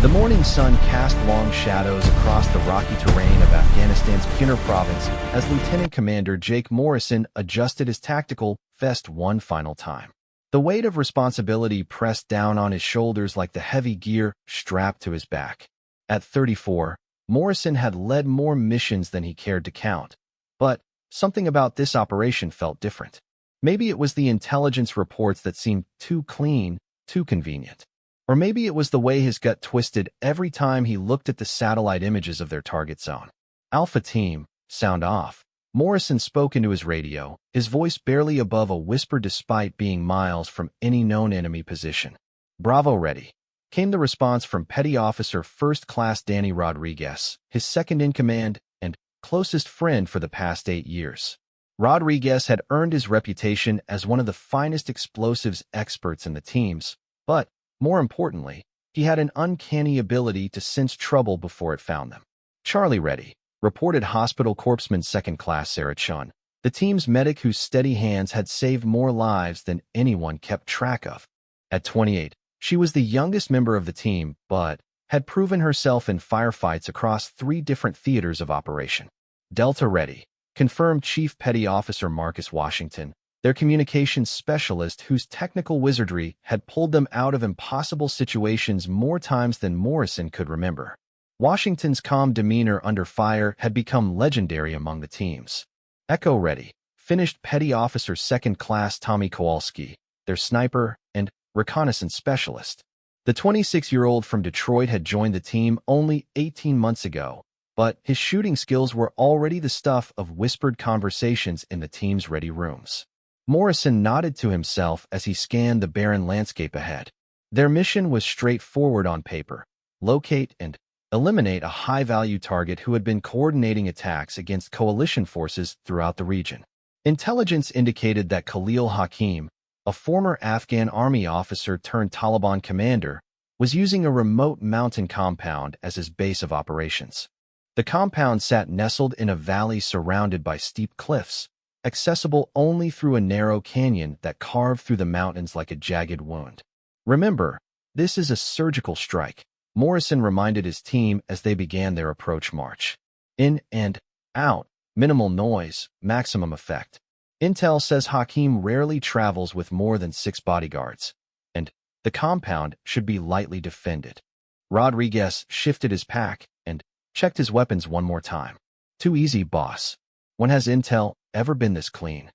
The morning sun cast long shadows across the rocky terrain of Afghanistan's Kunar province as Lieutenant Commander Jake Morrison adjusted his tactical vest one final time. The weight of responsibility pressed down on his shoulders like the heavy gear strapped to his back. At 34, Morrison had led more missions than he cared to count. But something about this operation felt different. Maybe it was the intelligence reports that seemed too clean, too convenient. Or maybe it was the way his gut twisted every time he looked at the satellite images of their target zone. Alpha Team, sound off. Morrison spoke into his radio, his voice barely above a whisper despite being miles from any known enemy position. Bravo ready, came the response from Petty Officer First Class Danny Rodriguez, his second-in-command and closest friend for the past 8 years. Rodriguez had earned his reputation as one of the finest explosives experts in the teams, but more importantly, he had an uncanny ability to sense trouble before it found them. Charlie ready, reported Hospital Corpsman Second Class Sarah Chun, the team's medic whose steady hands had saved more lives than anyone kept track of. At 28, she was the youngest member of the team, but had proven herself in firefights across 3 different theaters of operation. Delta ready, confirmed Chief Petty Officer Marcus Washington, their communications specialist whose technical wizardry had pulled them out of impossible situations more times than Morrison could remember. Washington's calm demeanor under fire had become legendary among the teams. Echo ready, finished Petty Officer Second Class Tommy Kowalski, their sniper and reconnaissance specialist. The 26-year-old from Detroit had joined the team only 18 months ago, but his shooting skills were already the stuff of whispered conversations in the team's ready rooms. Morrison nodded to himself as he scanned the barren landscape ahead. Their mission was straightforward on paper: locate and eliminate a high-value target who had been coordinating attacks against coalition forces throughout the region. Intelligence indicated that Khalil Hakim, a former Afghan army officer turned Taliban commander, was using a remote mountain compound as his base of operations. The compound sat nestled in a valley surrounded by steep cliffs, accessible only through a narrow canyon that carved through the mountains like a jagged wound. Remember, this is a surgical strike, Morrison reminded his team as they began their approach march. In and out, minimal noise, maximum effect. Intel says Hakim rarely travels with more than 6 bodyguards, and the compound should be lightly defended. Rodriguez shifted his pack and checked his weapons one more time. Too easy, boss. When has Intel ever been this clean?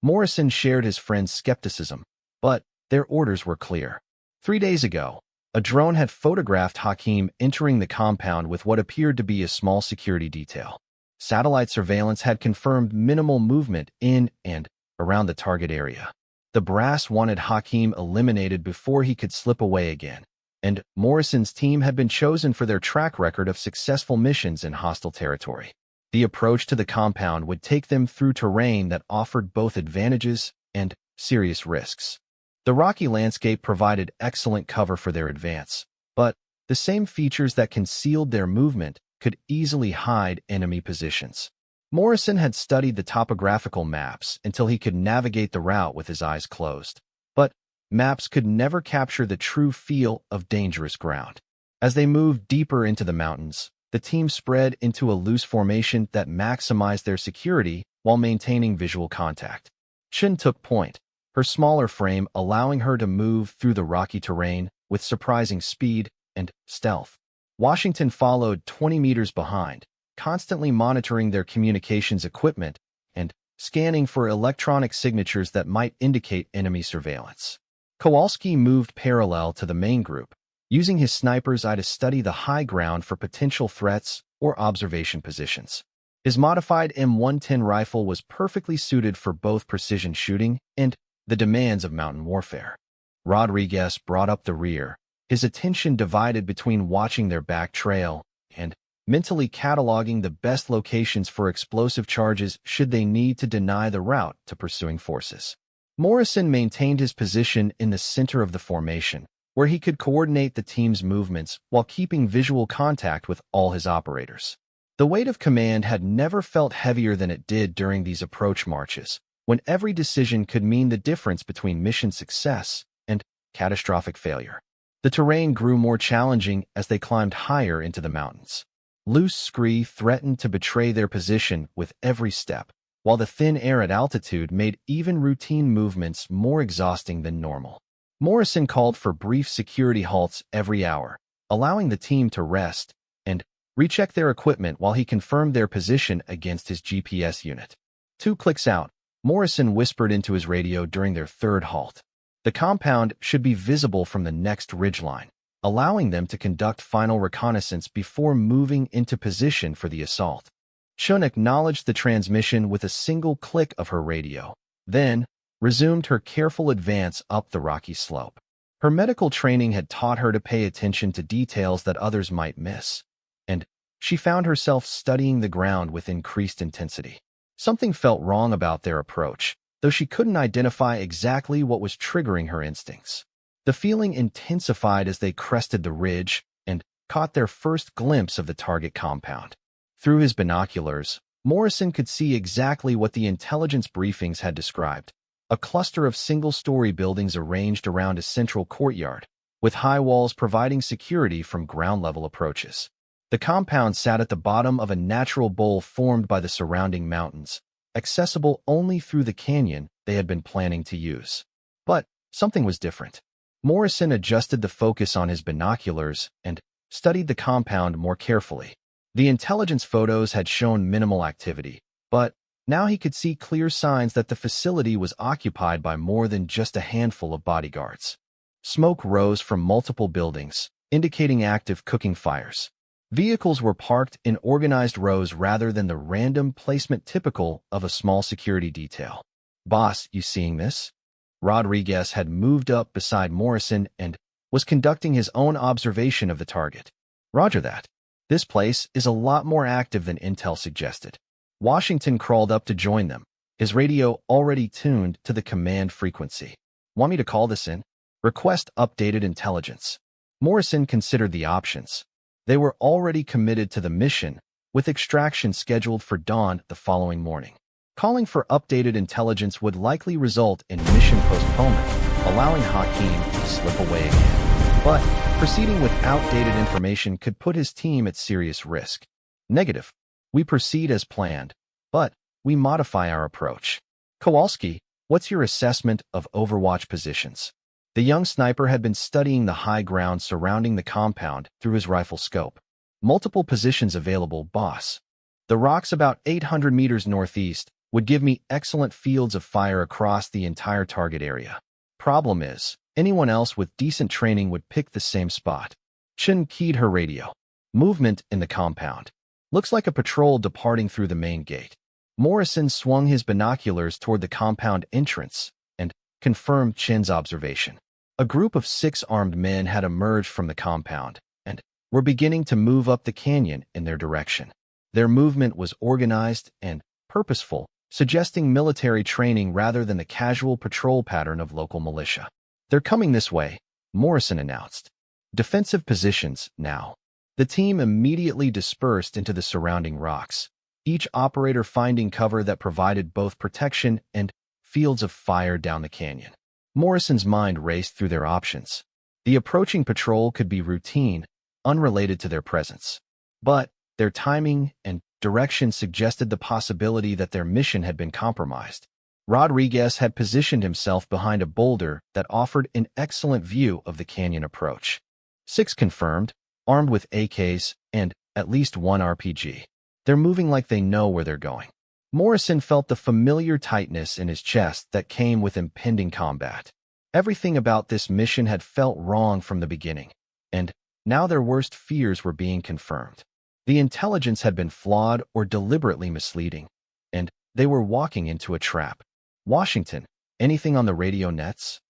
Morrison shared his friend's skepticism, but their orders were clear. 3 days ago, a drone had photographed Hakim entering the compound with what appeared to be a small security detail. Satellite surveillance had confirmed minimal movement in and around the target area. The brass wanted Hakim eliminated before he could slip away again, and Morrison's team had been chosen for their track record of successful missions in hostile territory. The approach to the compound would take them through terrain that offered both advantages and serious risks. The rocky landscape provided excellent cover for their advance, but the same features that concealed their movement could easily hide enemy positions. Morrison had studied the topographical maps until he could navigate the route with his eyes closed, but maps could never capture the true feel of dangerous ground. As they moved deeper into the mountains, the team spread into a loose formation that maximized their security while maintaining visual contact. Chin took point, her smaller frame allowing her to move through the rocky terrain with surprising speed and stealth. Washington followed 20 meters behind, constantly monitoring their communications equipment and scanning for electronic signatures that might indicate enemy surveillance. Kowalski moved parallel to the main group, using his sniper's eye to study the high ground for potential threats or observation positions. His modified M110 rifle was perfectly suited for both precision shooting and the demands of mountain warfare. Rodriguez brought up the rear, his attention divided between watching their back trail and mentally cataloging the best locations for explosive charges should they need to deny the route to pursuing forces. Morrison maintained his position in the center of the formation, where he could coordinate the team's movements while keeping visual contact with all his operators. The weight of command had never felt heavier than it did during these approach marches, when every decision could mean the difference between mission success and catastrophic failure. The terrain grew more challenging as they climbed higher into the mountains. Loose scree threatened to betray their position with every step, while the thin air at altitude made even routine movements more exhausting than normal. Morrison called for brief security halts every hour, allowing the team to rest and recheck their equipment while he confirmed their position against his GPS unit. 2 clicks out, Morrison whispered into his radio during their third halt. The compound should be visible from the next ridgeline, allowing them to conduct final reconnaissance before moving into position for the assault. Chun acknowledged the transmission with a single click of her radio, then resumed her careful advance up the rocky slope. Her medical training had taught her to pay attention to details that others might miss, and she found herself studying the ground with increased intensity. Something felt wrong about their approach, though she couldn't identify exactly what was triggering her instincts. The feeling intensified as they crested the ridge and caught their first glimpse of the target compound. Through his binoculars, Morrison could see exactly what the intelligence briefings had described: a cluster of single-story buildings arranged around a central courtyard, with high walls providing security from ground-level approaches. The compound sat at the bottom of a natural bowl formed by the surrounding mountains, accessible only through the canyon they had been planning to use. But something was different. Morrison adjusted the focus on his binoculars and studied the compound more carefully. The intelligence photos had shown minimal activity, but now he could see clear signs that the facility was occupied by more than just a handful of bodyguards. Smoke rose from multiple buildings, indicating active cooking fires. Vehicles were parked in organized rows rather than the random placement typical of a small security detail. "Boss, you seeing this?" Rodriguez had moved up beside Morrison and was conducting his own observation of the target. "Roger that. This place is a lot more active than intel suggested." Washington crawled up to join them, his radio already tuned to the command frequency. "Want me to call this in? Request updated intelligence." Morrison considered the options. They were already committed to the mission, with extraction scheduled for dawn the following morning. Calling for updated intelligence would likely result in mission postponement, allowing Hakim to slip away again. But proceeding with outdated information could put his team at serious risk. "Negative. We proceed as planned, but we modify our approach." "Kowalski, what's your assessment of Overwatch positions?" The young sniper had been studying the high ground surrounding the compound through his rifle scope. "Multiple positions available, boss. The rocks about 800 meters northeast would give me excellent fields of fire across the entire target area. Problem is, anyone else with decent training would pick the same spot." Chun keyed her radio. "Movement in the compound. Looks like a patrol departing through the main gate." Morrison swung his binoculars toward the compound entrance and confirmed Chin's observation. A group of 6 armed men had emerged from the compound and were beginning to move up the canyon in their direction. Their movement was organized and purposeful, suggesting military training rather than the casual patrol pattern of local militia. "They're coming this way," Morrison announced. "Defensive positions, now." The team immediately dispersed into the surrounding rocks, each operator finding cover that provided both protection and fields of fire down the canyon. Morrison's mind raced through their options. The approaching patrol could be routine, unrelated to their presence. But their timing and direction suggested the possibility that their mission had been compromised. Rodriguez had positioned himself behind a boulder that offered an excellent view of the canyon approach. 6 confirmed, armed with AKs and at least 1 RPG. They're moving like they know where they're going. Morrison felt the familiar tightness in his chest that came with impending combat. Everything about this mission had felt wrong from the beginning, and now their worst fears were being confirmed. The intelligence had been flawed or deliberately misleading, and they were walking into a trap. "Washington, anything on the radio nets?"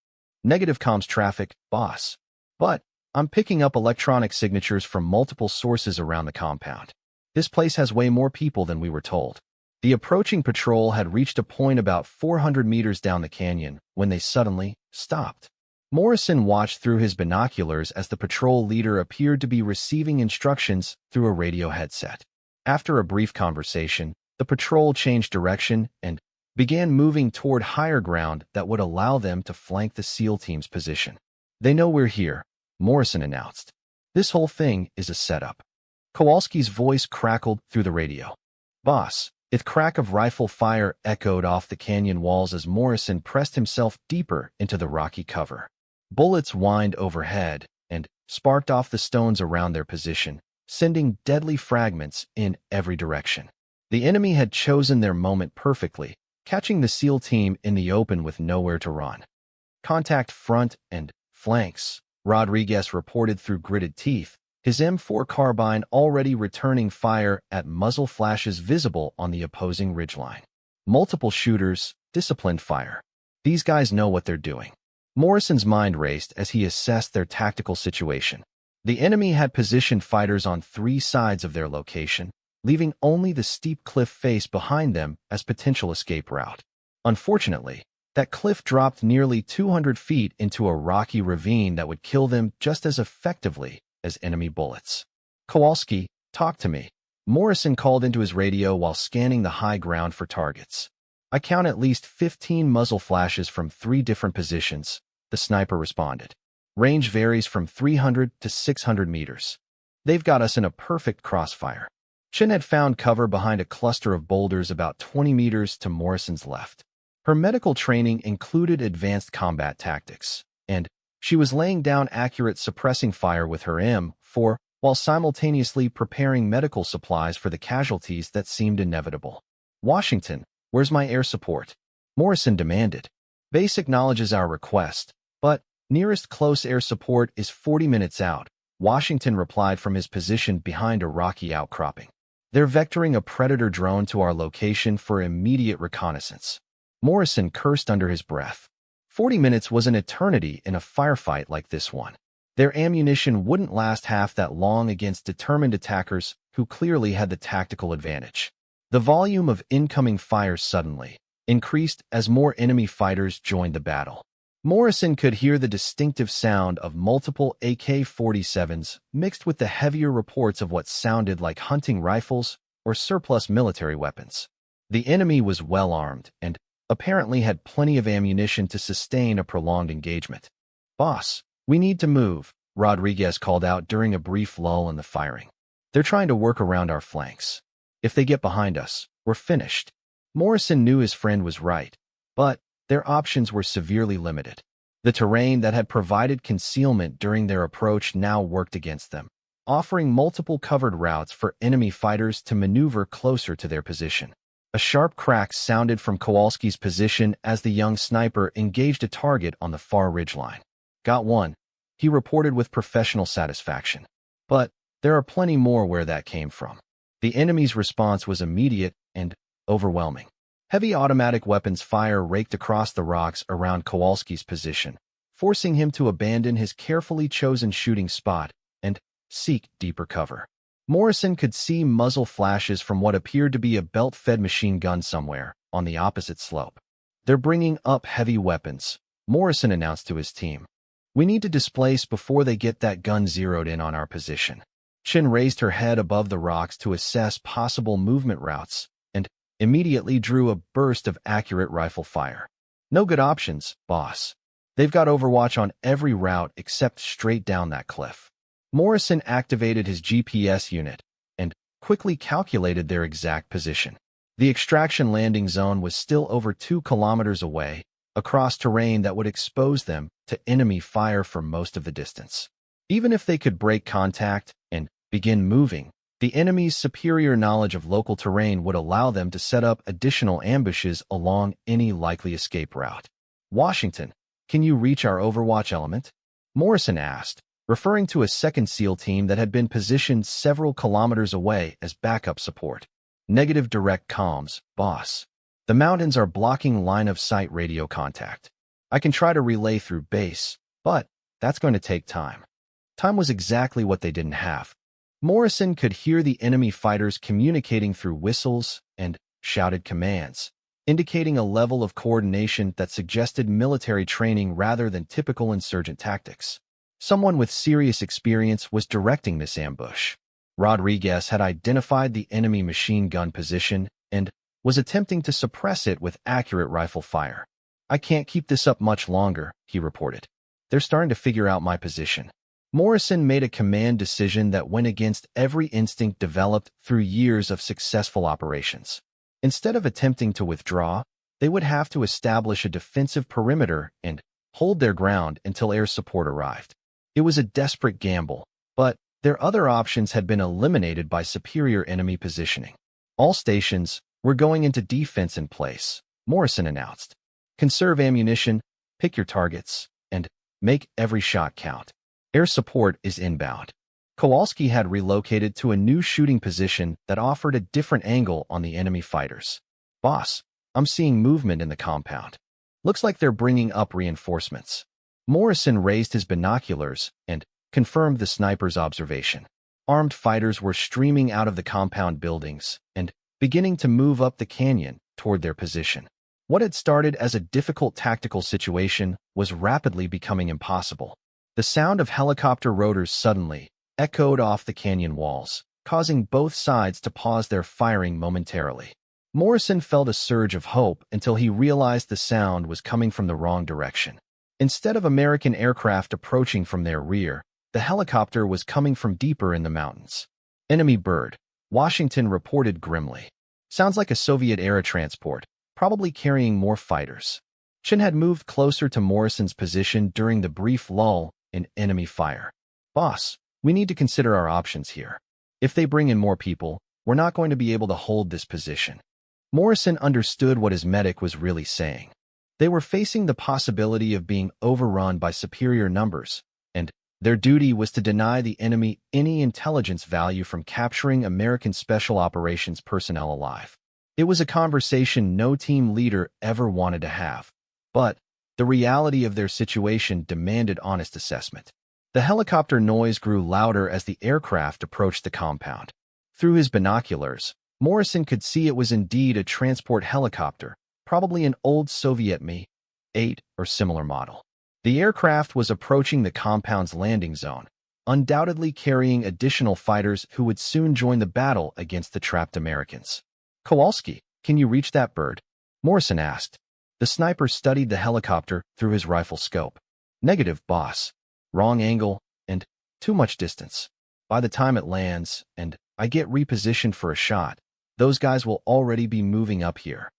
"Negative comms traffic, boss. But I'm picking up electronic signatures from multiple sources around the compound. This place has way more people than we were told." The approaching patrol had reached a point about 400 meters down the canyon when they suddenly stopped. Morrison watched through his binoculars as the patrol leader appeared to be receiving instructions through a radio headset. After a brief conversation, the patrol changed direction and began moving toward higher ground that would allow them to flank the SEAL team's position. "They know we're here," Morrison announced. This whole thing is a setup. Kowalski's voice crackled through the radio. Boss, the crack of rifle fire echoed off the canyon walls as Morrison pressed himself deeper into the rocky cover. Bullets whined overhead and sparked off the stones around their position, sending deadly fragments in every direction. The enemy had chosen their moment perfectly, catching the SEAL team in the open with nowhere to run. Contact front and flanks, Rodriguez reported through gritted teeth, his M4 carbine already returning fire at muzzle flashes visible on the opposing ridgeline. Multiple shooters, disciplined fire. These guys know what they're doing. Morrison's mind raced as he assessed their tactical situation. The enemy had positioned fighters on 3 sides of their location, leaving only the steep cliff face behind them as potential escape route. Unfortunately, that cliff dropped nearly 200 feet into a rocky ravine that would kill them just as effectively as enemy bullets. Kowalski, talk to me. Morrison called into his radio while scanning the high ground for targets. I count at least 15 muzzle flashes from 3 different positions, the sniper responded. Range varies from 300 to 600 meters. They've got us in a perfect crossfire. Chen had found cover behind a cluster of boulders about 20 meters to Morrison's left. Her medical training included advanced combat tactics, and she was laying down accurate suppressing fire with her M4 while simultaneously preparing medical supplies for the casualties that seemed inevitable. Washington, where's my air support? Morrison demanded. Base acknowledges our request, but nearest close air support is 40 minutes out, Washington replied from his position behind a rocky outcropping. They're vectoring a Predator drone to our location for immediate reconnaissance. Morrison cursed under his breath. 40 minutes was an eternity in a firefight like this one. Their ammunition wouldn't last half that long against determined attackers who clearly had the tactical advantage. The volume of incoming fire suddenly increased as more enemy fighters joined the battle. Morrison could hear the distinctive sound of multiple AK-47s mixed with the heavier reports of what sounded like hunting rifles or surplus military weapons. The enemy was well armed and apparently had plenty of ammunition to sustain a prolonged engagement. Boss, we need to move, Rodriguez called out during a brief lull in the firing. They're trying to work around our flanks. If they get behind us, we're finished. Morrison knew his friend was right, but their options were severely limited. The terrain that had provided concealment during their approach now worked against them, offering multiple covered routes for enemy fighters to maneuver closer to their position. A sharp crack sounded from Kowalski's position as the young sniper engaged a target on the far ridgeline. Got one, he reported with professional satisfaction. But there are plenty more where that came from. The enemy's response was immediate and overwhelming. Heavy automatic weapons fire raked across the rocks around Kowalski's position, forcing him to abandon his carefully chosen shooting spot and seek deeper cover. Morrison could see muzzle flashes from what appeared to be a belt-fed machine gun somewhere on the opposite slope. They're bringing up heavy weapons, Morrison announced to his team. We need to displace before they get that gun zeroed in on our position. Chen raised her head above the rocks to assess possible movement routes and immediately drew a burst of accurate rifle fire. No good options, boss. They've got overwatch on every route except straight down that cliff. Morrison activated his GPS unit and quickly calculated their exact position. The extraction landing zone was still over 2 kilometers away, across terrain that would expose them to enemy fire for most of the distance. Even if they could break contact and begin moving, the enemy's superior knowledge of local terrain would allow them to set up additional ambushes along any likely escape route. Washington, can you reach our overwatch element? Morrison asked, referring to a second SEAL team that had been positioned several kilometers away as backup support. Negative direct comms, boss. The mountains are blocking line-of-sight radio contact. I can try to relay through base, but that's going to take time. Time was exactly what they didn't have. Morrison could hear the enemy fighters communicating through whistles and shouted commands, indicating a level of coordination that suggested military training rather than typical insurgent tactics. Someone with serious experience was directing this ambush. Rodriguez had identified the enemy machine gun position and was attempting to suppress it with accurate rifle fire. I can't keep this up much longer, he reported. They're starting to figure out my position. Morrison made a command decision that went against every instinct developed through years of successful operations. Instead of attempting to withdraw, they would have to establish a defensive perimeter and hold their ground until air support arrived. It was a desperate gamble, but their other options had been eliminated by superior enemy positioning. All stations were going into defense in place, Morrison announced. Conserve ammunition, pick your targets, and make every shot count. Air support is inbound. Kowalski had relocated to a new shooting position that offered a different angle on the enemy fighters. Boss, I'm seeing movement in the compound. Looks like they're bringing up reinforcements. Morrison raised his binoculars and confirmed the sniper's observation. Armed fighters were streaming out of the compound buildings and beginning to move up the canyon toward their position. What had started as a difficult tactical situation was rapidly becoming impossible. The sound of helicopter rotors suddenly echoed off the canyon walls, causing both sides to pause their firing momentarily. Morrison felt a surge of hope until he realized the sound was coming from the wrong direction. Instead of American aircraft approaching from their rear, the helicopter was coming from deeper in the mountains. Enemy bird, Washington reported grimly. Sounds like a Soviet-era transport, probably carrying more fighters. Chen had moved closer to Morrison's position during the brief lull in enemy fire. Boss, we need to consider our options here. If they bring in more people, we're not going to be able to hold this position. Morrison understood what his medic was really saying. They were facing the possibility of being overrun by superior numbers, and their duty was to deny the enemy any intelligence value from capturing American Special Operations personnel alive. It was a conversation no team leader ever wanted to have, but the reality of their situation demanded honest assessment. The helicopter noise grew louder as the aircraft approached the compound. Through his binoculars, Morrison could see it was indeed a transport helicopter, probably an old Soviet Mi-8 or similar model. The aircraft was approaching the compound's landing zone, undoubtedly carrying additional fighters who would soon join the battle against the trapped Americans. Kowalski, can you reach that bird? Morrison asked. The sniper studied the helicopter through his rifle scope. Negative, boss. Wrong angle, and too much distance. By the time it lands, and I get repositioned for a shot, those guys will already be moving up here.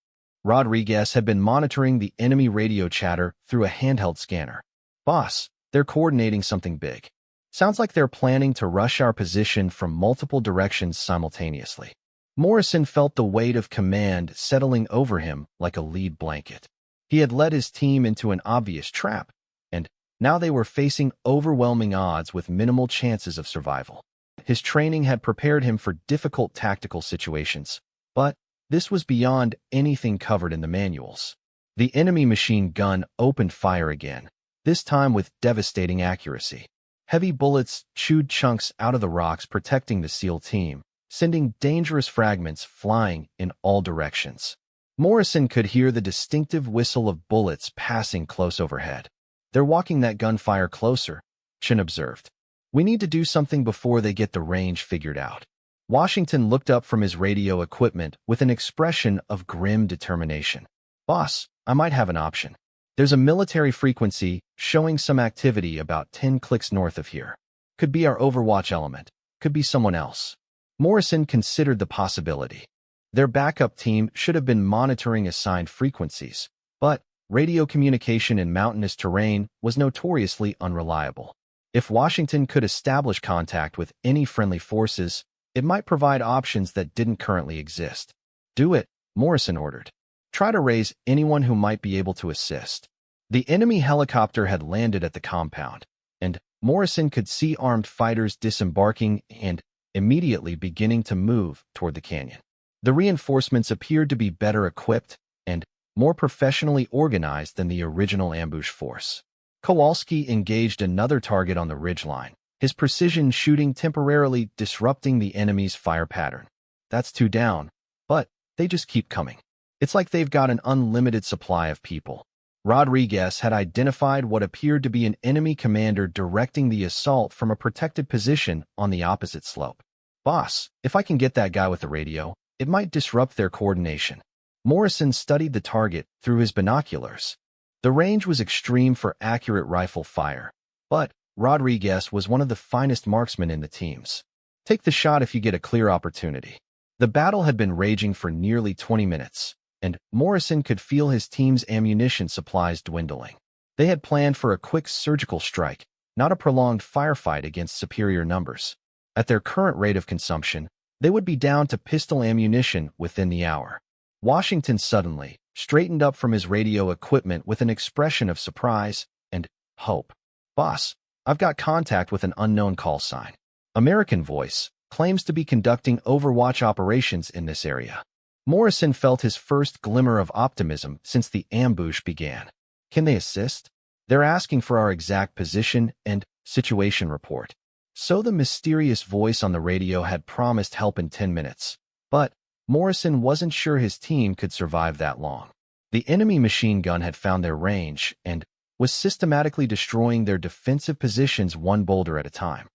Rodriguez had been monitoring the enemy radio chatter through a handheld scanner. Boss, they're coordinating something big. Sounds like they're planning to rush our position from multiple directions simultaneously. Morrison felt the weight of command settling over him like a lead blanket. He had led his team into an obvious trap, and now they were facing overwhelming odds with minimal chances of survival. His training had prepared him for difficult tactical situations, but this was beyond anything covered in the manuals. The enemy machine gun opened fire again, this time with devastating accuracy. Heavy bullets chewed chunks out of the rocks protecting the SEAL team, sending dangerous fragments flying in all directions. Morrison could hear the distinctive whistle of bullets passing close overhead. They're walking that gunfire closer, Chen observed. We need to do something before they get the range figured out. Washington looked up from his radio equipment with an expression of grim determination. Boss, I might have an option. There's a military frequency showing some activity about 10 clicks north of here. Could be our Overwatch element. Could be someone else. Morrison considered the possibility. Their backup team should have been monitoring assigned frequencies, but radio communication in mountainous terrain was notoriously unreliable. If Washington could establish contact with any friendly forces, it might provide options that didn't currently exist. Do it, Morrison ordered. Try to raise anyone who might be able to assist. The enemy helicopter had landed at the compound, and Morrison could see armed fighters disembarking and immediately beginning to move toward the canyon. The reinforcements appeared to be better equipped and more professionally organized than the original ambush force. Kowalski engaged another target on the ridgeline, his precision shooting temporarily disrupting the enemy's fire pattern. That's two down, but they just keep coming. It's like they've got an unlimited supply of people. Rodriguez had identified what appeared to be an enemy commander directing the assault from a protected position on the opposite slope. Boss, if I can get that guy with the radio, it might disrupt their coordination. Morrison studied the target through his binoculars. The range was extreme for accurate rifle fire, but Rodriguez was one of the finest marksmen in the teams. Take the shot if you get a clear opportunity. The battle had been raging for nearly 20 minutes, and Morrison could feel his team's ammunition supplies dwindling. They had planned for a quick surgical strike, not a prolonged firefight against superior numbers. At their current rate of consumption, they would be down to pistol ammunition within the hour. Washington suddenly straightened up from his radio equipment with an expression of surprise and hope. "Boss, I've got contact with an unknown call sign. American Voice claims to be conducting Overwatch operations in this area." Morrison felt his first glimmer of optimism since the ambush began. "Can they assist? They're asking for our exact position and situation report." So the mysterious voice on the radio had promised help in 10 minutes. But Morrison wasn't sure his team could survive that long. The enemy machine gun had found their range and was systematically destroying their defensive positions one boulder at a time.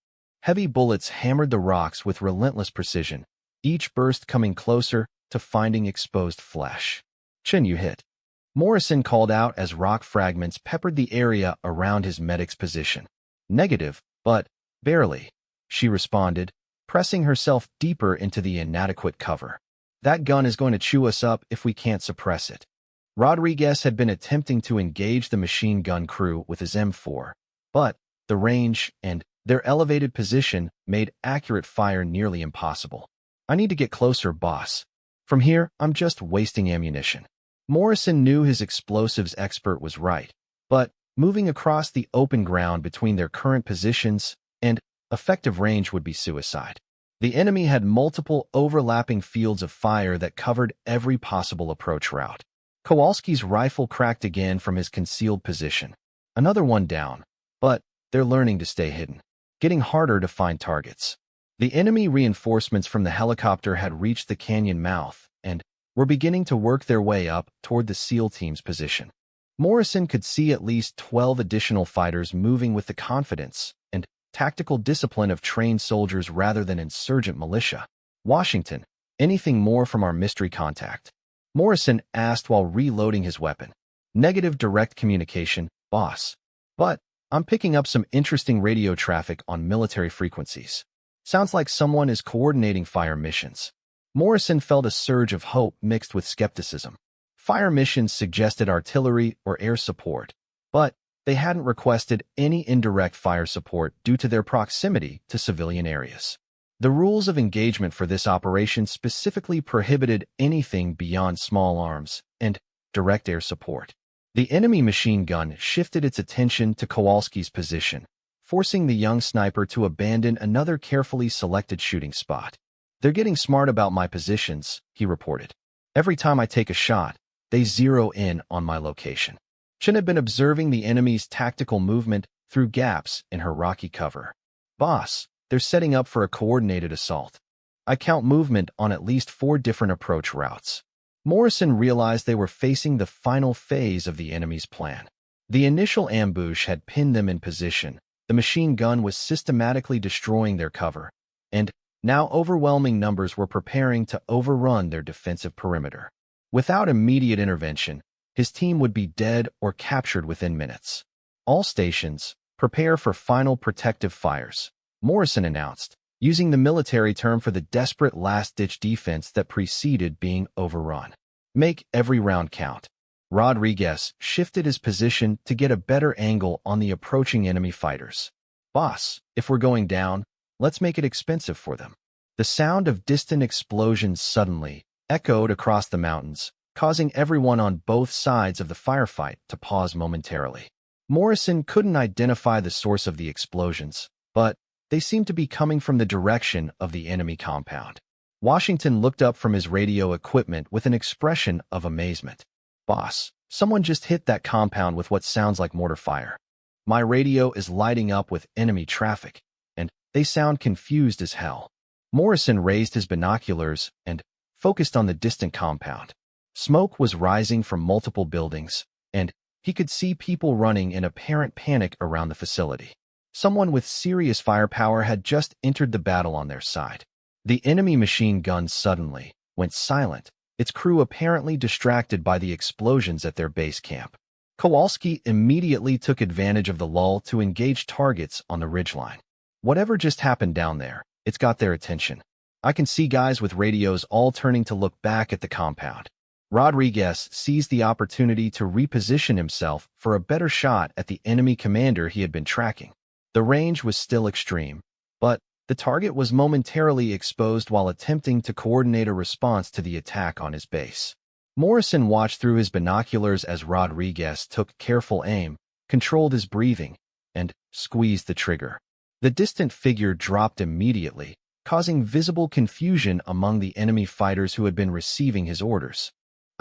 Heavy bullets hammered the rocks with relentless precision, each burst coming closer to finding exposed flesh. "Chin, you hit," Morrison called out as rock fragments peppered the area around his medic's position. "Negative, but barely," she responded, pressing herself deeper into the inadequate cover. "That gun is going to chew us up if we can't suppress it." Rodriguez had been attempting to engage the machine gun crew with his M4, but the range and their elevated position made accurate fire nearly impossible. "I need to get closer, boss. From here, I'm just wasting ammunition." Morrison knew his explosives expert was right, but moving across the open ground between their current positions and effective range would be suicide. The enemy had multiple overlapping fields of fire that covered every possible approach route. Kowalski's rifle cracked again from his concealed position. Another one down, but they're learning to stay hidden, getting harder to find targets. The enemy reinforcements from the helicopter had reached the canyon mouth and were beginning to work their way up toward the SEAL team's position. Morrison could see at least 12 additional fighters moving with the confidence and tactical discipline of trained soldiers rather than insurgent militia. "Washington, anything more from our mystery contact?" Morrison asked while reloading his weapon. "Negative direct communication, boss. But I'm picking up some interesting radio traffic on military frequencies. Sounds like someone is coordinating fire missions." Morrison felt a surge of hope mixed with skepticism. Fire missions suggested artillery or air support, but they hadn't requested any indirect fire support due to their proximity to civilian areas. The rules of engagement for this operation specifically prohibited anything beyond small arms and direct air support. The enemy machine gun shifted its attention to Kowalski's position, forcing the young sniper to abandon another carefully selected shooting spot. "They're getting smart about my positions," he reported. "Every time I take a shot, they zero in on my location." Chin had been observing the enemy's tactical movement through gaps in her rocky cover. "Boss, they're setting up for a coordinated assault. I count movement on at least 4 different approach routes." Morrison realized they were facing the final phase of the enemy's plan. The initial ambush had pinned them in position. The machine gun was systematically destroying their cover, and now overwhelming numbers were preparing to overrun their defensive perimeter. Without immediate intervention, his team would be dead or captured within minutes. "All stations, prepare for final protective fires," Morrison announced, using the military term for the desperate last-ditch defense that preceded being overrun. "Make every round count." Rodriguez shifted his position to get a better angle on the approaching enemy fighters. "Boss, if we're going down, let's make it expensive for them." The sound of distant explosions suddenly echoed across the mountains, causing everyone on both sides of the firefight to pause momentarily. Morrison couldn't identify the source of the explosions, but they seemed to be coming from the direction of the enemy compound. Washington looked up from his radio equipment with an expression of amazement. "Boss, someone just hit that compound with what sounds like mortar fire. My radio is lighting up with enemy traffic, and they sound confused as hell." Morrison raised his binoculars and focused on the distant compound. Smoke was rising from multiple buildings, and he could see people running in apparent panic around the facility. Someone with serious firepower had just entered the battle on their side. The enemy machine gun suddenly went silent, its crew apparently distracted by the explosions at their base camp. Kowalski immediately took advantage of the lull to engage targets on the ridgeline. Whatever just happened down there, it's got their attention. I can see guys with radios all turning to look back at the compound. Rodriguez seized the opportunity to reposition himself for a better shot at the enemy commander he had been tracking. The range was still extreme, but the target was momentarily exposed while attempting to coordinate a response to the attack on his base. Morrison watched through his binoculars as Rodriguez took careful aim, controlled his breathing, and squeezed the trigger. The distant figure dropped immediately, causing visible confusion among the enemy fighters who had been receiving his orders.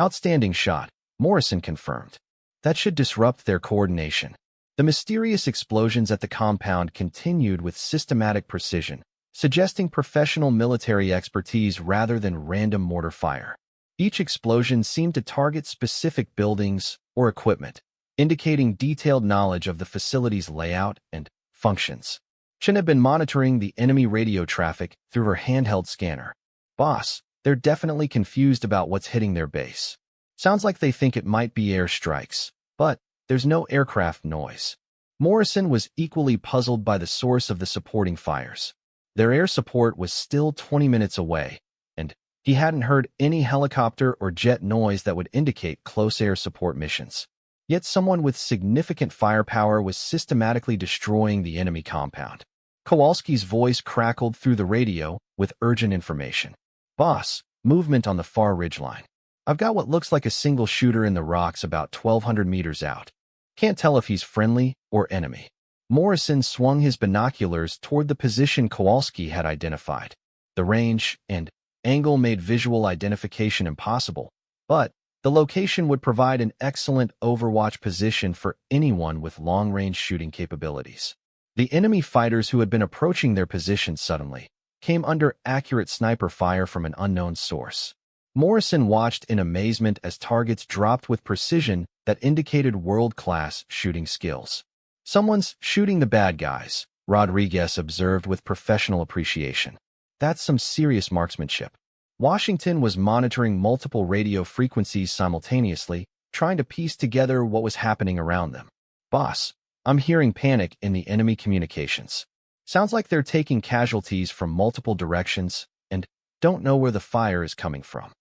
Outstanding shot, Morrison confirmed. That should disrupt their coordination. The mysterious explosions at the compound continued with systematic precision, suggesting professional military expertise rather than random mortar fire. Each explosion seemed to target specific buildings or equipment, indicating detailed knowledge of the facility's layout and functions. Chen had been monitoring the enemy radio traffic through her handheld scanner. "Boss, they're definitely confused about what's hitting their base. Sounds like they think it might be airstrikes, but there's no aircraft noise." Morrison was equally puzzled by the source of the supporting fires. Their air support was still 20 minutes away, and he hadn't heard any helicopter or jet noise that would indicate close air support missions. Yet someone with significant firepower was systematically destroying the enemy compound. Kowalski's voice crackled through the radio with urgent information. "Boss, movement on the far ridgeline. I've got what looks like a single shooter in the rocks about 1,200 meters out. Can't tell if he's friendly or enemy." Morrison swung his binoculars toward the position Kowalski had identified. The range and angle made visual identification impossible, but the location would provide an excellent overwatch position for anyone with long-range shooting capabilities. The enemy fighters who had been approaching their position suddenly came under accurate sniper fire from an unknown source. Morrison watched in amazement as targets dropped with precision that indicated world-class shooting skills. "Someone's shooting the bad guys," Rodriguez observed with professional appreciation. "That's some serious marksmanship." Washington was monitoring multiple radio frequencies simultaneously, trying to piece together what was happening around them. "Boss, I'm hearing panic in the enemy communications. Sounds like they're taking casualties from multiple directions and don't know where the fire is coming from."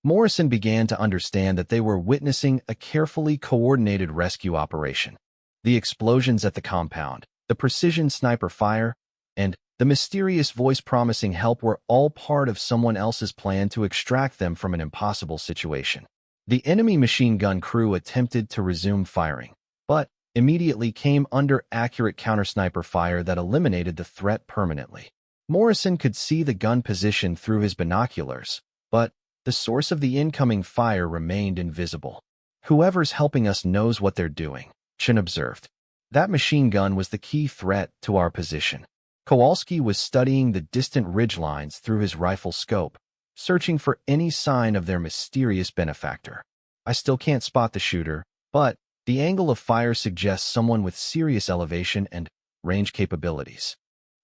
Morrison began to understand that they were witnessing a carefully coordinated rescue operation. The explosions at the compound, the precision sniper fire, and the mysterious voice promising help were all part of someone else's plan to extract them from an impossible situation. The enemy machine gun crew attempted to resume firing, but immediately came under accurate counter-sniper fire that eliminated the threat permanently. Morrison could see the gun position through his binoculars, but the source of the incoming fire remained invisible. "Whoever's helping us knows what they're doing," Chen observed. "That machine gun was the key threat to our position." Kowalski was studying the distant ridgelines through his rifle scope, searching for any sign of their mysterious benefactor. "I still can't spot the shooter, but the angle of fire suggests someone with serious elevation and range capabilities."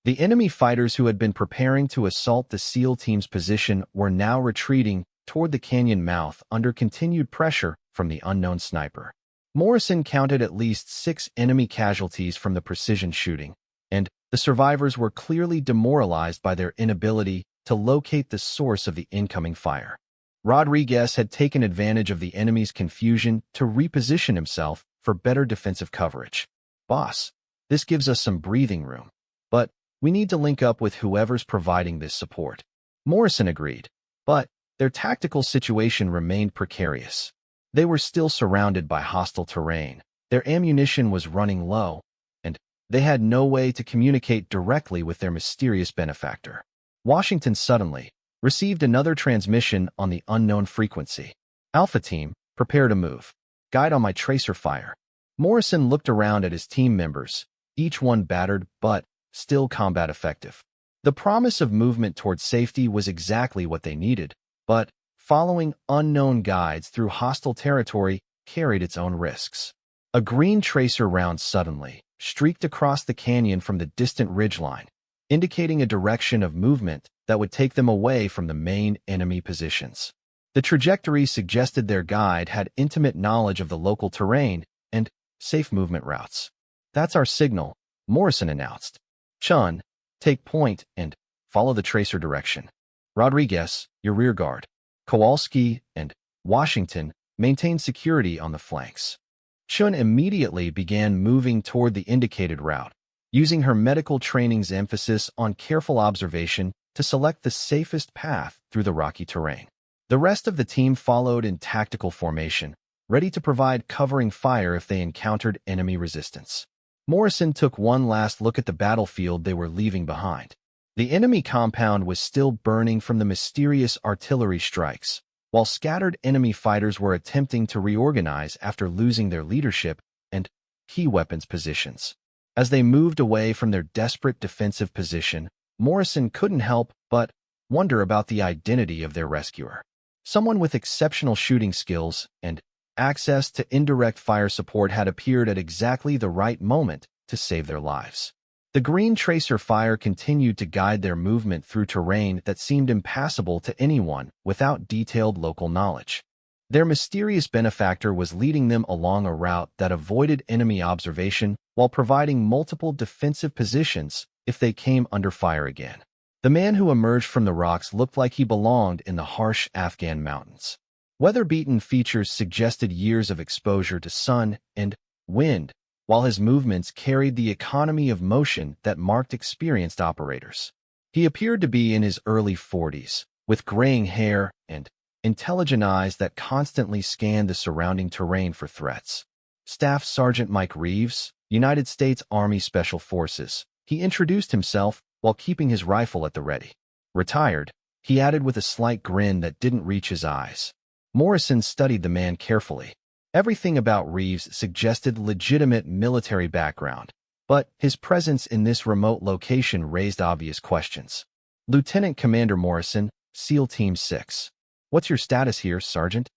The enemy fighters who had been preparing to assault the SEAL team's position were now retreating toward the canyon mouth under continued pressure from the unknown sniper. Morrison counted at least 6 enemy casualties from the precision shooting, and the survivors were clearly demoralized by their inability to locate the source of the incoming fire. Rodriguez had taken advantage of the enemy's confusion to reposition himself for better defensive coverage. "Boss, this gives us some breathing room, but we need to link up with whoever's providing this support." Morrison agreed, but their tactical situation remained precarious. They were still surrounded by hostile terrain, their ammunition was running low, and they had no way to communicate directly with their mysterious benefactor. Washington suddenly received another transmission on the unknown frequency. "Alpha Team, prepare to move. Guide on my tracer fire." Morrison looked around at his team members, each one battered but still combat effective. The promise of movement toward safety was exactly what they needed, but following unknown guides through hostile territory carried its own risks. A green tracer round suddenly streaked across the canyon from the distant ridgeline, indicating a direction of movement that would take them away from the main enemy positions. The trajectory suggested their guide had intimate knowledge of the local terrain and safe movement routes. That's our signal, Morrison announced. Chun, take point and follow the tracer direction. Rodriguez, your rear guard. Kowalski and Washington maintain security on the flanks. Chun immediately began moving toward the indicated route, using her medical training's emphasis on careful observation to select the safest path through the rocky terrain. The rest of the team followed in tactical formation, ready to provide covering fire if they encountered enemy resistance. Morrison took one last look at the battlefield they were leaving behind. The enemy compound was still burning from the mysterious artillery strikes, while scattered enemy fighters were attempting to reorganize after losing their leadership and key weapons positions. As they moved away from their desperate defensive position, Morrison couldn't help but wonder about the identity of their rescuer. Someone with exceptional shooting skills and access to indirect fire support had appeared at exactly the right moment to save their lives. The green tracer fire continued to guide their movement through terrain that seemed impassable to anyone without detailed local knowledge. Their mysterious benefactor was leading them along a route that avoided enemy observation while providing multiple defensive positions if they came under fire again. The man who emerged from the rocks looked like he belonged in the harsh Afghan mountains. Weather-beaten features suggested years of exposure to sun and wind, while his movements carried the economy of motion that marked experienced operators. He appeared to be in his early 40s, with graying hair and intelligent eyes that constantly scanned the surrounding terrain for threats. Staff Sergeant Mike Reeves, United States Army Special Forces. He introduced himself while keeping his rifle at the ready. Retired, he added with a slight grin that didn't reach his eyes. Morrison studied the man carefully. Everything about Reeves suggested legitimate military background, but his presence in this remote location raised obvious questions. Lieutenant Commander Morrison, SEAL Team 6. What's your status here, Sergeant?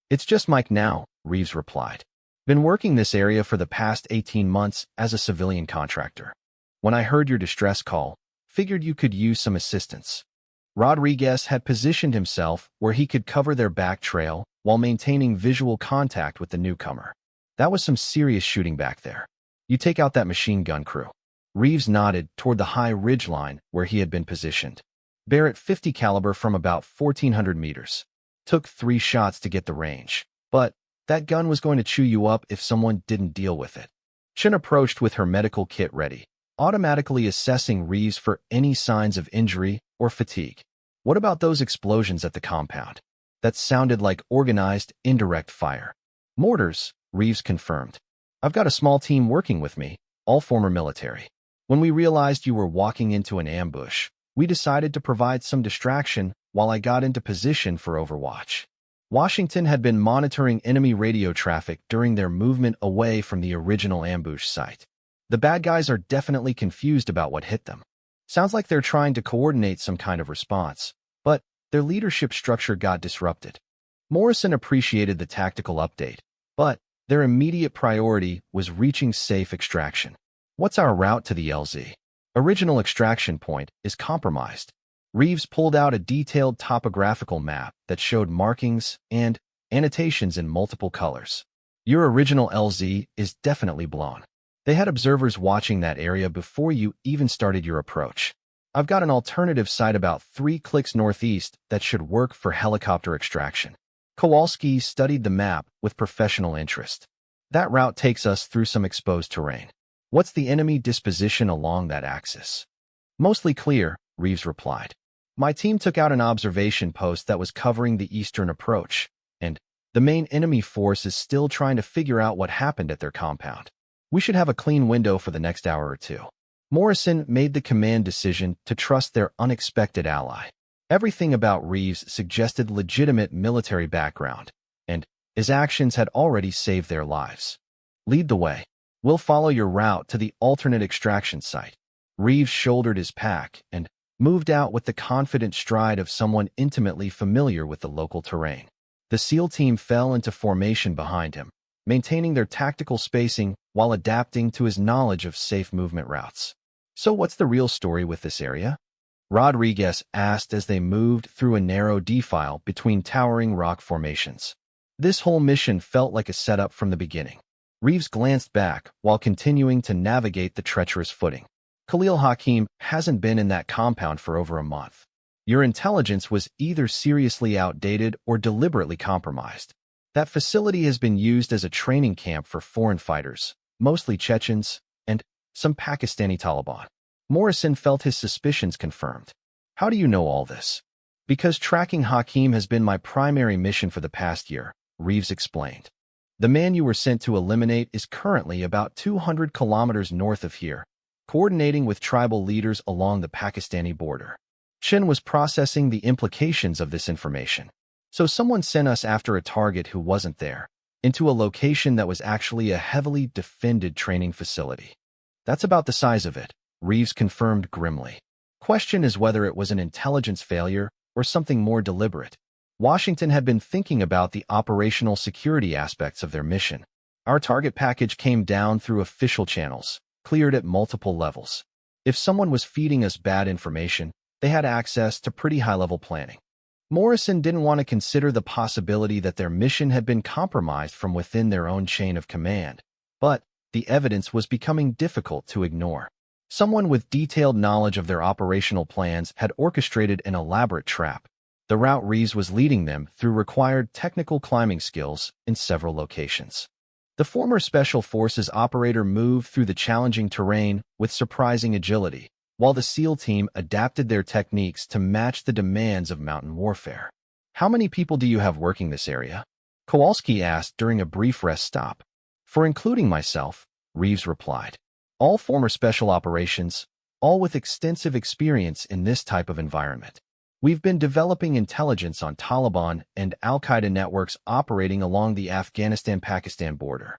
It's just Mike now, Reeves replied. Been working this area for the past 18 months as a civilian contractor. When I heard your distress call, figured you could use some assistance. Rodriguez had positioned himself where he could cover their back trail while maintaining visual contact with the newcomer. That was some serious shooting back there. You take out that machine gun crew. Reeves nodded toward the high ridgeline where he had been positioned. Barrett .50 caliber from about 1,400 meters. Took 3 shots to get the range, but that gun was going to chew you up if someone didn't deal with it. Chen approached with her medical kit ready, automatically assessing Reeves for any signs of injury or fatigue. What about those explosions at the compound? That sounded like organized, indirect fire. Mortars, Reeves confirmed. I've got a small team working with me, all former military. When we realized you were walking into an ambush, we decided to provide some distraction while I got into position for Overwatch. Washington had been monitoring enemy radio traffic during their movement away from the original ambush site. The bad guys are definitely confused about what hit them. Sounds like they're trying to coordinate some kind of response, but their leadership structure got disrupted. Morrison appreciated the tactical update, but their immediate priority was reaching safe extraction. What's our route to the LZ? Original extraction point is compromised. Reeves pulled out a detailed topographical map that showed markings and annotations in multiple colors. Your original LZ is definitely blown. They had observers watching that area before you even started your approach. I've got an alternative site about 3 clicks northeast that should work for helicopter extraction. Kowalski studied the map with professional interest. That route takes us through some exposed terrain. What's the enemy disposition along that axis? Mostly clear, Reeves replied. My team took out an observation post that was covering the eastern approach, and the main enemy force is still trying to figure out what happened at their compound. We should have a clean window for the next hour or two. Morrison made the command decision to trust their unexpected ally. Everything about Reeves suggested legitimate military background, and his actions had already saved their lives. Lead the way. We'll follow your route to the alternate extraction site. Reeves shouldered his pack and moved out with the confident stride of someone intimately familiar with the local terrain. The SEAL team fell into formation behind him, maintaining their tactical spacing while adapting to his knowledge of safe movement routes. So what's the real story with this area? Rodriguez asked as they moved through a narrow defile between towering rock formations. This whole mission felt like a setup from the beginning. Reeves glanced back while continuing to navigate the treacherous footing. Khalil Hakim hasn't been in that compound for over a month. Your intelligence was either seriously outdated or deliberately compromised. That facility has been used as a training camp for foreign fighters, mostly Chechens, and some Pakistani Taliban. Morrison felt his suspicions confirmed. How do you know all this? Because tracking Hakim has been my primary mission for the past year, Reeves explained. The man you were sent to eliminate is currently about 200 kilometers north of here, coordinating with tribal leaders along the Pakistani border. Chen was processing the implications of this information. So someone sent us after a target who wasn't there, into a location that was actually a heavily defended training facility. That's about the size of it, Reeves confirmed grimly. Question is whether it was an intelligence failure or something more deliberate. Washington had been thinking about the operational security aspects of their mission. Our target package came down through official channels, cleared at multiple levels. If someone was feeding us bad information, they had access to pretty high-level planning. Morrison didn't want to consider the possibility that their mission had been compromised from within their own chain of command, but the evidence was becoming difficult to ignore. Someone with detailed knowledge of their operational plans had orchestrated an elaborate trap. The route Reeves was leading them through required technical climbing skills in several locations. The former Special Forces operator moved through the challenging terrain with surprising agility, while the SEAL team adapted their techniques to match the demands of mountain warfare. How many people do you have working this area? Kowalski asked during a brief rest stop. For including myself, Reeves replied. All former special operations, all with extensive experience in this type of environment. We've been developing intelligence on Taliban and Al-Qaeda networks operating along the Afghanistan-Pakistan border.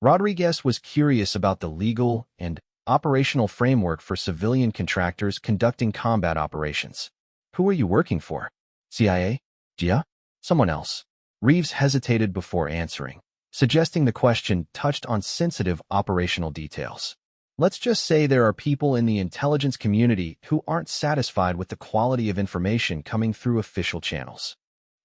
Rodriguez was curious about the legal and operational framework for civilian contractors conducting combat operations. Who are you working for? CIA? GIA? Someone else? Reeves hesitated before answering, suggesting the question touched on sensitive operational details. Let's just say there are people in the intelligence community who aren't satisfied with the quality of information coming through official channels.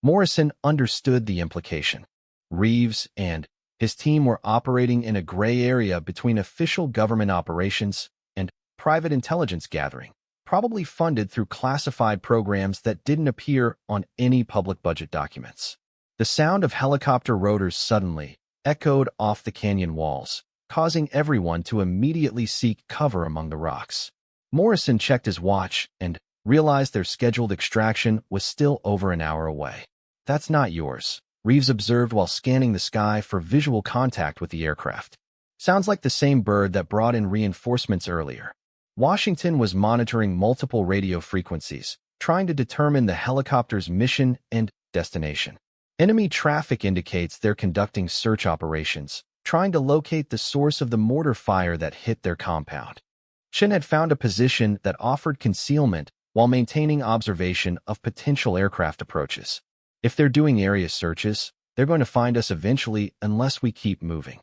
Morrison understood the implication. Reeves and his team were operating in a gray area between official government operations and private intelligence gathering, probably funded through classified programs that didn't appear on any public budget documents. The sound of helicopter rotors suddenly echoed off the canyon walls, causing everyone to immediately seek cover among the rocks. Morrison checked his watch and realized their scheduled extraction was still over an hour away. That's not yours, Reeves observed while scanning the sky for visual contact with the aircraft. Sounds like the same bird that brought in reinforcements earlier. Washington was monitoring multiple radio frequencies, trying to determine the helicopter's mission and destination. Enemy traffic indicates they're conducting search operations, trying to locate the source of the mortar fire that hit their compound. Chen had found a position that offered concealment while maintaining observation of potential aircraft approaches. If they're doing area searches, they're going to find us eventually unless we keep moving.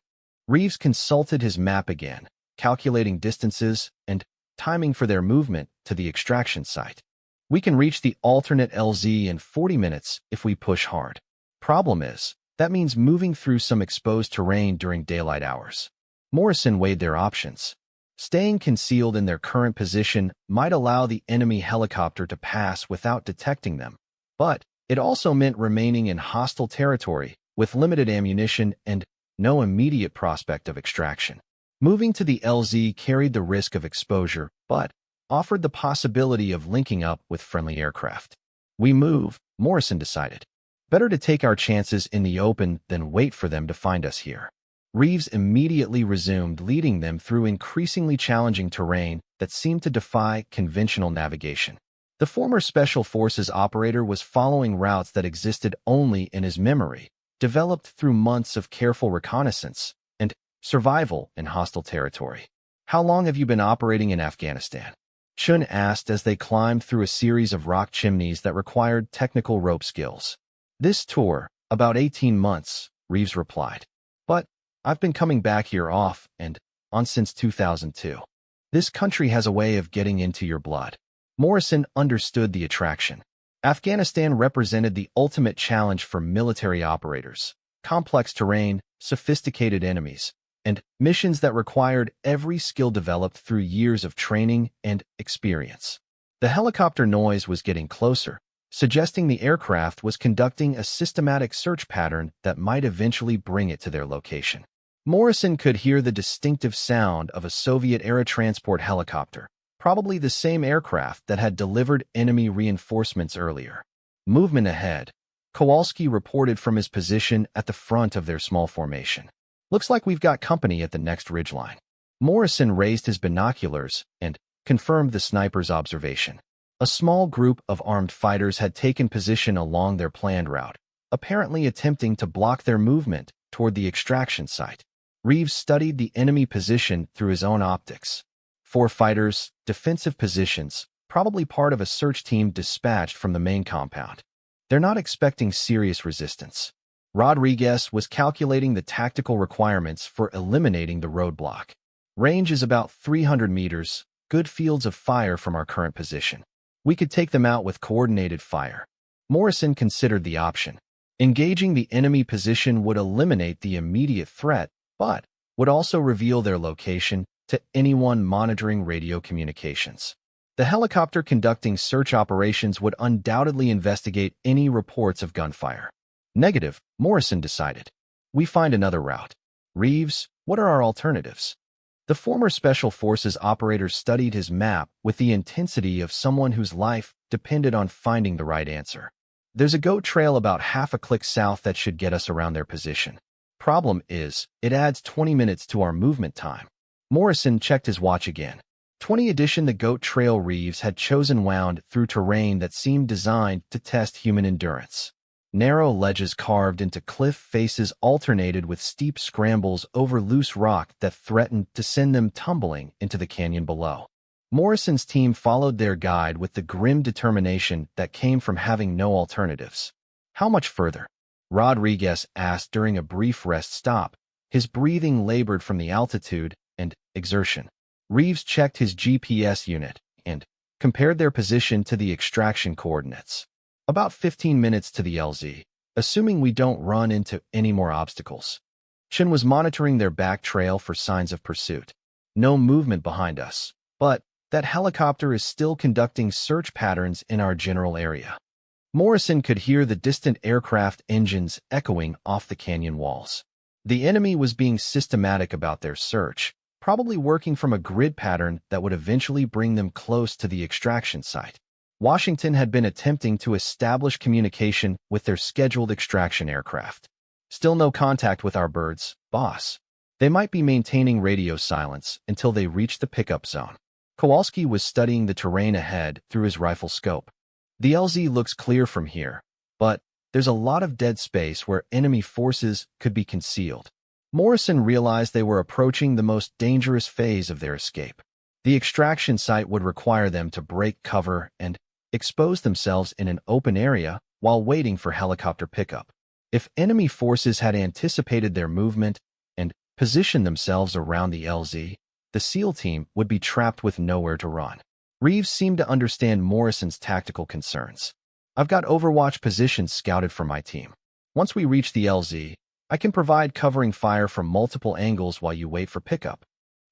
Reeves consulted his map again, calculating distances and timing for their movement to the extraction site. We can reach the alternate LZ in 40 minutes if we push hard. Problem is, that means moving through some exposed terrain during daylight hours. Morrison weighed their options. Staying concealed in their current position might allow the enemy helicopter to pass without detecting them, but it also meant remaining in hostile territory with limited ammunition and no immediate prospect of extraction. Moving to the LZ carried the risk of exposure, but offered the possibility of linking up with friendly aircraft. We move, Morrison decided. Better to take our chances in the open than wait for them to find us here. Reeves immediately resumed leading them through increasingly challenging terrain that seemed to defy conventional navigation. The former Special Forces operator was following routes that existed only in his memory, developed through months of careful reconnaissance and survival in hostile territory. How long have you been operating in Afghanistan? Chun asked as they climbed through a series of rock chimneys that required technical rope skills. This tour, about 18 months, Reeves replied. But I've been coming back here off and on since 2002. This country has a way of getting into your blood. Morrison understood the attraction. Afghanistan represented the ultimate challenge for military operators. Complex terrain, sophisticated enemies, and missions that required every skill developed through years of training and experience. The helicopter noise was getting closer, suggesting the aircraft was conducting a systematic search pattern that might eventually bring it to their location. Morrison could hear the distinctive sound of a Soviet-era transport helicopter, probably the same aircraft that had delivered enemy reinforcements earlier. Movement ahead. Kowalski reported from his position at the front of their small formation. Looks like we've got company at the next ridgeline. Morrison raised his binoculars and confirmed the sniper's observation. A small group of armed fighters had taken position along their planned route, apparently attempting to block their movement toward the extraction site. Reeves studied the enemy position through his own optics. 4 fighters, defensive positions, probably part of a search team dispatched from the main compound. They're not expecting serious resistance. Rodriguez was calculating the tactical requirements for eliminating the roadblock. Range is about 300 meters, good fields of fire from our current position. We could take them out with coordinated fire. Morrison considered the option. Engaging the enemy position would eliminate the immediate threat, but would also reveal their location to anyone monitoring radio communications. The helicopter conducting search operations would undoubtedly investigate any reports of gunfire. Negative, Morrison decided. We find another route. Reeves, what are our alternatives? The former Special Forces operator studied his map with the intensity of someone whose life depended on finding the right answer. There's a goat trail about half a click south that should get us around their position. Problem is, it adds 20 minutes to our movement time. Morrison checked his watch again. 20 addition. The goat trail Reeves had chosen wound through terrain that seemed designed to test human endurance. Narrow ledges carved into cliff faces alternated with steep scrambles over loose rock that threatened to send them tumbling into the canyon below. Morrison's team followed their guide with the grim determination that came from having no alternatives. How much further? Rodriguez asked during a brief rest stop. His breathing labored from the altitude and exertion. Reeves checked his GPS unit and compared their position to the extraction coordinates. About 15 minutes to the LZ, assuming we don't run into any more obstacles. Chen was monitoring their back trail for signs of pursuit. No movement behind us, but that helicopter is still conducting search patterns in our general area. Morrison could hear the distant aircraft engines echoing off the canyon walls. The enemy was being systematic about their search, probably working from a grid pattern that would eventually bring them close to the extraction site. Washington had been attempting to establish communication with their scheduled extraction aircraft. Still no contact with our birds, boss. They might be maintaining radio silence until they reach the pickup zone. Kowalski was studying the terrain ahead through his rifle scope. The LZ looks clear from here, but there's a lot of dead space where enemy forces could be concealed. Morrison realized they were approaching the most dangerous phase of their escape. The extraction site would require them to break cover and expose themselves in an open area while waiting for helicopter pickup. If enemy forces had anticipated their movement and positioned themselves around the LZ, the SEAL team would be trapped with nowhere to run. Reeves seemed to understand Morrison's tactical concerns. I've got overwatch positions scouted for my team. Once we reach the LZ, I can provide covering fire from multiple angles while you wait for pickup.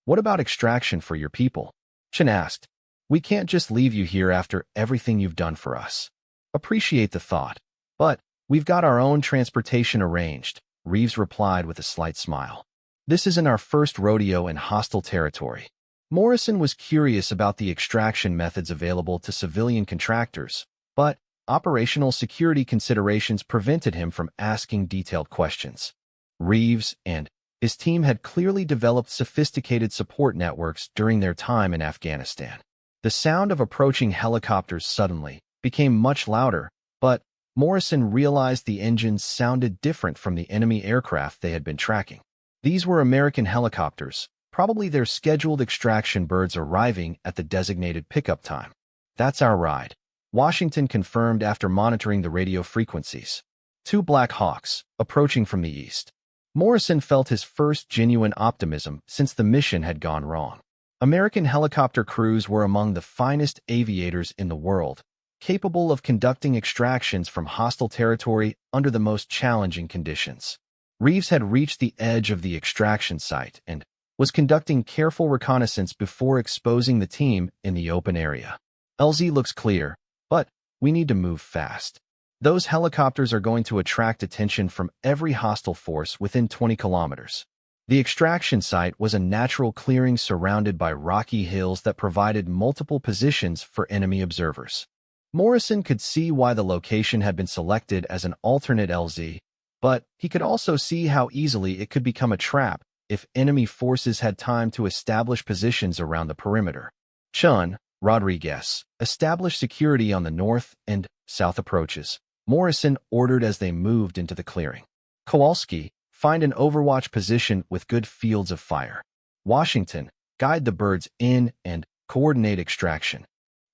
What about extraction for your people? Chen asked. We can't just leave you here after everything you've done for us. Appreciate the thought, but we've got our own transportation arranged, Reeves replied with a slight smile. This isn't our first rodeo in hostile territory. Morrison was curious about the extraction methods available to civilian contractors, but operational security considerations prevented him from asking detailed questions. Reeves and his team had clearly developed sophisticated support networks during their time in Afghanistan. The sound of approaching helicopters suddenly became much louder, but Morrison realized the engines sounded different from the enemy aircraft they had been tracking. These were American helicopters, probably their scheduled extraction birds arriving at the designated pickup time. That's our ride, Washington confirmed after monitoring the radio frequencies. 2 Black Hawks, approaching from the east. Morrison felt his first genuine optimism since the mission had gone wrong. American helicopter crews were among the finest aviators in the world, capable of conducting extractions from hostile territory under the most challenging conditions. Reeves had reached the edge of the extraction site and was conducting careful reconnaissance before exposing the team in the open area. LZ looks clear, but we need to move fast. Those helicopters are going to attract attention from every hostile force within 20 kilometers. The extraction site was a natural clearing surrounded by rocky hills that provided multiple positions for enemy observers. Morrison could see why the location had been selected as an alternate LZ, but he could also see how easily it could become a trap if enemy forces had time to establish positions around the perimeter. Chun, Rodriguez, established security on the north and south approaches. Morrison ordered as they moved into the clearing. Kowalski, find an overwatch position with good fields of fire. Washington, guide the birds in and coordinate extraction.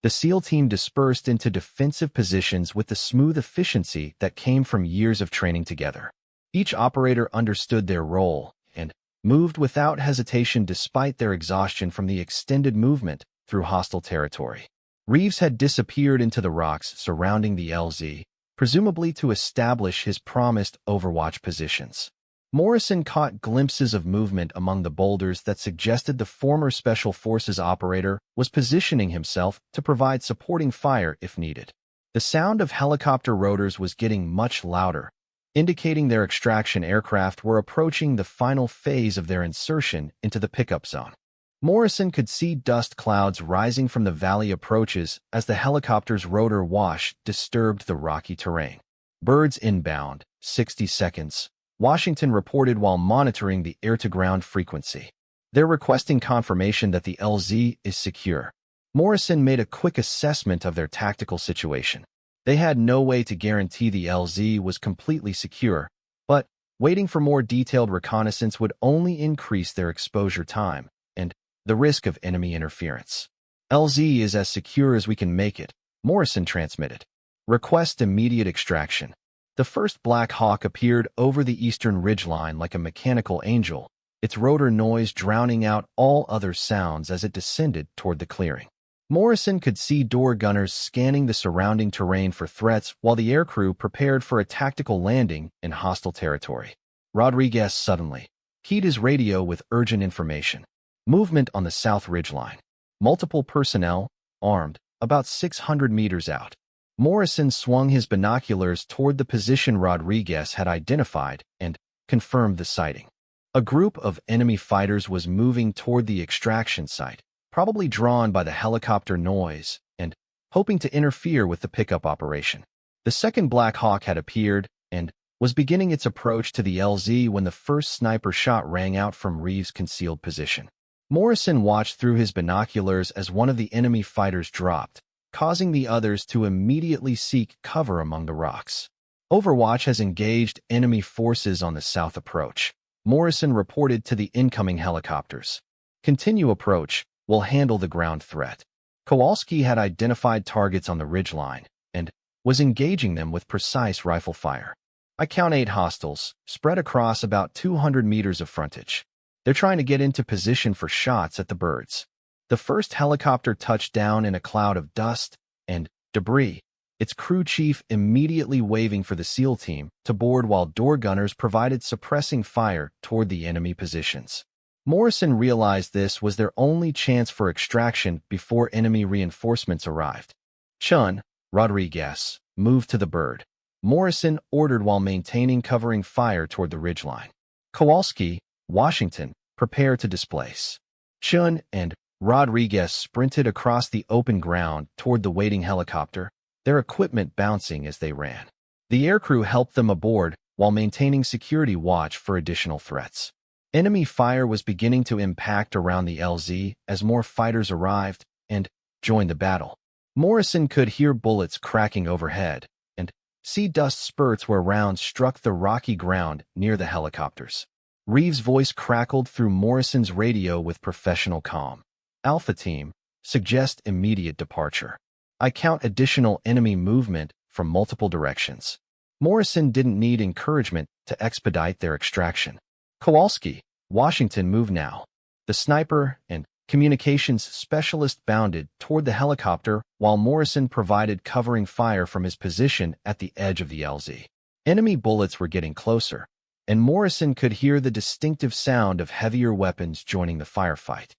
The SEAL team dispersed into defensive positions with the smooth efficiency that came from years of training together. Each operator understood their role and moved without hesitation despite their exhaustion from the extended movement through hostile territory. Reeves had disappeared into the rocks surrounding the LZ, presumably to establish his promised overwatch positions. Morrison caught glimpses of movement among the boulders that suggested the former Special Forces operator was positioning himself to provide supporting fire if needed. The sound of helicopter rotors was getting much louder, indicating their extraction aircraft were approaching the final phase of their insertion into the pickup zone. Morrison could see dust clouds rising from the valley approaches as the helicopter's rotor wash disturbed the rocky terrain. Birds inbound, 60 seconds. Washington reported while monitoring the air-to-ground frequency. They're requesting confirmation that the LZ is secure. Morrison made a quick assessment of their tactical situation. They had no way to guarantee the LZ was completely secure, but waiting for more detailed reconnaissance would only increase their exposure time and the risk of enemy interference. LZ is as secure as we can make it, Morrison transmitted. Request immediate extraction. The first Black Hawk appeared over the eastern ridgeline like a mechanical angel, its rotor noise drowning out all other sounds as it descended toward the clearing. Morrison could see door gunners scanning the surrounding terrain for threats while the aircrew prepared for a tactical landing in hostile territory. Rodriguez suddenly keyed his radio with urgent information. Movement on the south ridgeline. Multiple personnel, armed, about 600 meters out. Morrison swung his binoculars toward the position Rodriguez had identified and confirmed the sighting. A group of enemy fighters was moving toward the extraction site, probably drawn by the helicopter noise and hoping to interfere with the pickup operation. The second Black Hawk had appeared and was beginning its approach to the LZ when the first sniper shot rang out from Reeves' concealed position. Morrison watched through his binoculars as one of the enemy fighters dropped, causing the others to immediately seek cover among the rocks. Overwatch has engaged enemy forces on the south approach. Morrison reported to the incoming helicopters. Continue approach, we'll handle the ground threat. Kowalski had identified targets on the ridgeline and was engaging them with precise rifle fire. I count 8 hostiles, spread across about 200 meters of frontage. They're trying to get into position for shots at the birds. The first helicopter touched down in a cloud of dust and debris, its crew chief immediately waving for the SEAL team to board while door gunners provided suppressing fire toward the enemy positions. Morrison realized this was their only chance for extraction before enemy reinforcements arrived. Chun, Rodriguez, moved to the bird. Morrison ordered while maintaining covering fire toward the ridgeline. Kowalski, Washington, prepare to displace. Chun and Rodriguez sprinted across the open ground toward the waiting helicopter, their equipment bouncing as they ran. The aircrew helped them aboard while maintaining security watch for additional threats. Enemy fire was beginning to impact around the LZ as more fighters arrived and joined the battle. Morrison could hear bullets cracking overhead and see dust spurts where rounds struck the rocky ground near the helicopters. Reeves' voice crackled through Morrison's radio with professional calm. Alpha Team, suggest immediate departure. I count additional enemy movement from multiple directions. Morrison didn't need encouragement to expedite their extraction. Kowalski, Washington, move now. The sniper and communications specialist bounded toward the helicopter while Morrison provided covering fire from his position at the edge of the LZ. Enemy bullets were getting closer. and Morrison could hear the distinctive sound of heavier weapons joining the firefight.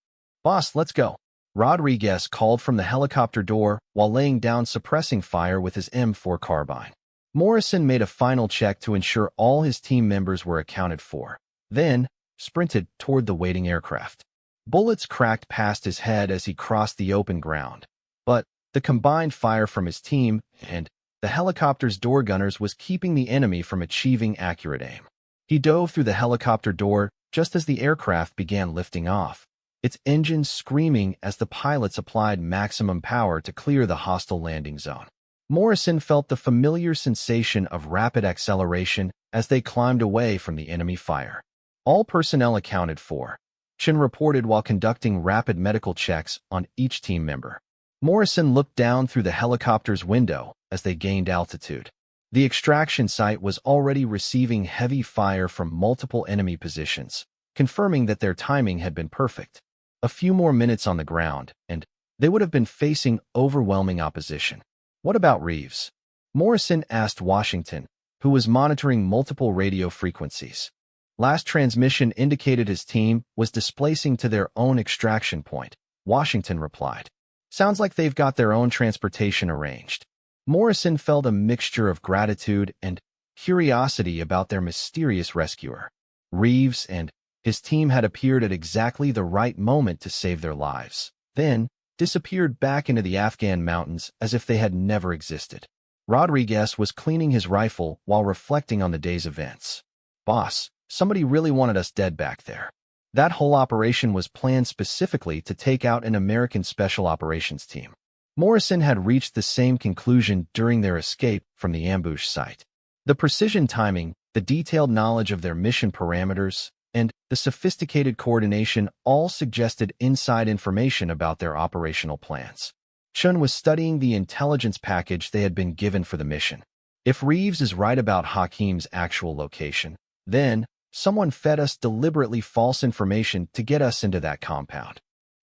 "Boss, let's go," Rodriguez called from the helicopter door while laying down suppressing fire with his M4 carbine. Morrison made a final check to ensure all his team members were accounted for, then sprinted toward the waiting aircraft. Bullets cracked past his head as he crossed the open ground, but the combined fire from his team and the helicopter's door gunners was keeping the enemy from achieving accurate aim. He dove through the helicopter door just as the aircraft began lifting off, its engines screaming as the pilots applied maximum power to clear the hostile landing zone. Morrison felt the familiar sensation of rapid acceleration as they climbed away from the enemy fire. All personnel accounted for, Chen reported while conducting rapid medical checks on each team member. Morrison looked down through the helicopter's window as they gained altitude. The extraction site was already receiving heavy fire from multiple enemy positions, confirming that their timing had been perfect. A few more minutes on the ground, and they would have been facing overwhelming opposition. "What about Reeves?" Morrison asked Washington, who was monitoring multiple radio frequencies. Last transmission indicated his team was displacing to their own extraction point, Washington replied. "Sounds like they've got their own transportation arranged." Morrison felt a mixture of gratitude and curiosity about their mysterious rescuer. Reeves and his team had appeared at exactly the right moment to save their lives, then disappeared back into the Afghan mountains as if they had never existed. Rodriguez was cleaning his rifle while reflecting on the day's events. "Boss, somebody really wanted us dead back there. That whole operation was planned specifically to take out an American Special Operations team." Morrison had reached the same conclusion during their escape from the ambush site. The precision timing, the detailed knowledge of their mission parameters, and the sophisticated coordination all suggested inside information about their operational plans. Chen was studying the intelligence package they had been given for the mission. If Reeves is right about Hakeem's actual location, then someone fed us deliberately false information to get us into that compound.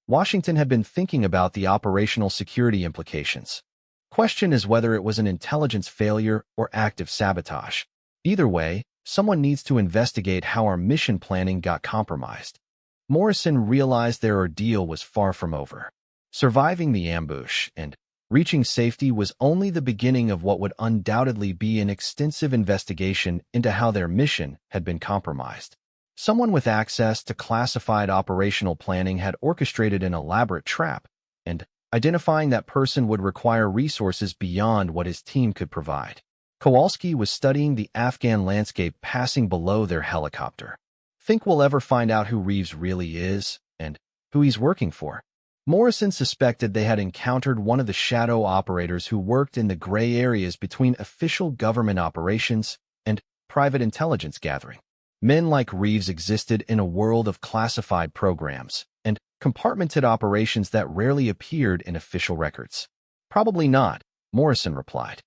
Washington had been thinking about the operational security implications. Question is whether it was an intelligence failure or active sabotage. Either way, someone needs to investigate how our mission planning got compromised. Morrison realized their ordeal was far from over. Surviving the ambush and reaching safety was only the beginning of what would undoubtedly be an extensive investigation into how their mission had been compromised. Someone with access to classified operational planning had orchestrated an elaborate trap, and identifying that person would require resources beyond what his team could provide. Kowalski was studying the Afghan landscape passing below their helicopter. "Think we'll ever find out who Reeves really is, and who he's working for?" Morrison suspected they had encountered one of the shadow operators who worked in the gray areas between official government operations and private intelligence gathering. Men like Reeves existed in a world of classified programs and compartmented operations that rarely appeared in official records. "Probably not," Morrison replied.